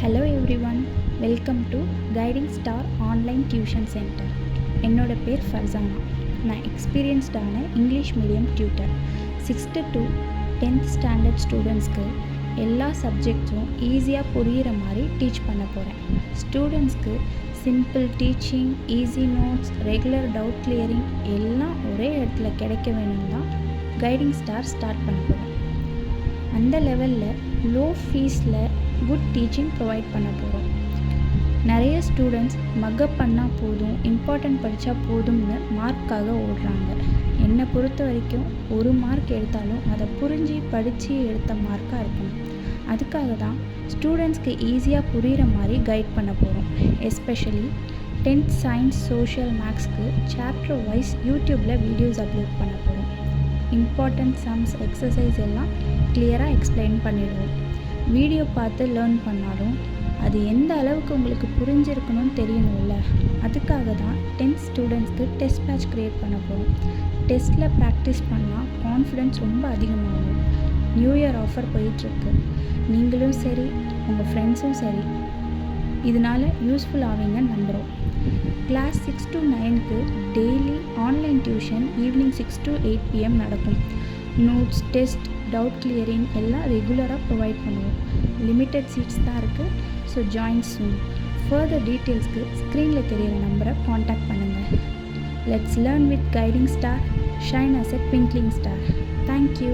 Hello everyone, welcome to guiding star online tuition centre. என்னோட பேர் ஃபர்சானா. நான் எக்ஸ்பீரியன்ஸ்டான English medium tutor. 6th to 10th standard ஸ்டூடெண்ட்ஸ்க்கு எல்லா சப்ஜெக்ட்ஸும் ஈஸியாக புரிகிற மாதிரி டீச் பண்ண போகிறேன். ஸ்டூடெண்ட்ஸ்க்கு simple teaching, easy notes, regular doubt clearing எல்லாம் ஒரே இடத்துல கிடைக்க வேணும் தான் கைடிங் ஸ்டார்ட் பண்ண போகிறேன். அந்த லெவலில் லோ ஃபீஸில் குட் டீச்சிங் ப்ரொவைட் பண்ண போகிறோம். நிறைய ஸ்டூடெண்ட்ஸ் மக்கப் பண்ணால் போதும், இம்பார்ட்டன்ட் படித்தா போதும்னு மார்க்காக ஓடுறாங்க. என்னை பொறுத்த வரைக்கும் ஒரு மார்க் எடுத்தாலும் அதை புரிஞ்சு படித்து எடுத்த மார்க்காக இருக்கணும். அதுக்காக தான் ஸ்டூடெண்ட்ஸ்க்கு ஈஸியாக புரிகிற மாதிரி கைட் பண்ண போகிறோம். எஸ்பெஷலி 10th சயின்ஸ், சோஷியல், மேக்ஸ்க்கு சாப்டர் வைஸ் யூடியூப்பில் வீடியோஸ் அப்லோட் பண்ண போகிறோம். இம்பார்ட்டன்ட் சம்ஸ், எக்ஸசைஸ் எல்லாம் கிளியராக எக்ஸ்பிளைன் பண்ணிடுவோம். வீடியோ பார்த்து லேர்ன் பண்ணாலும் அது எந்த அளவுக்கு உங்களுக்கு புரிஞ்சிருக்கணும்னு தெரியணும்ல. அதுக்காக தான் 10th ஸ்டூடெண்ட்ஸ்க்கு டெஸ்ட் பேட்ச் க்ரியேட் பண்ண போகிறோம். டெஸ்ட்டில் ப்ராக்டிஸ் பண்ணால் கான்ஃபிடென்ஸ் ரொம்ப அதிகமாகும். நியூ இயர் ஆஃபர் போயிட்டுருக்கு. நீங்களும் சரி, உங்கள் ஃப்ரெண்ட்ஸும் சரி, இதனால் யூஸ்ஃபுல் ஆவீங்கன்னு நம்புகிறோம். கிளாஸ் 6 to 9க்கு daily online tuition evening 6 to 8 PM நடக்கும். நோட்ஸ், டெஸ்ட், டவுட் கிளியரிங் எல்லாம் ரெகுலராக ப்ரொவைட் பண்ணுவோம். லிமிட்டட் சீட்ஸ் தான் இருக்குது. So join soon. ஃபர்தர் டீட்டெயில்ஸ்க்கு ஸ்க்ரீனில் தெரியிற நம்பரை காண்டாக்ட் பண்ணுங்கள். Let's learn with guiding star, shine as a twinkling star. Thank you.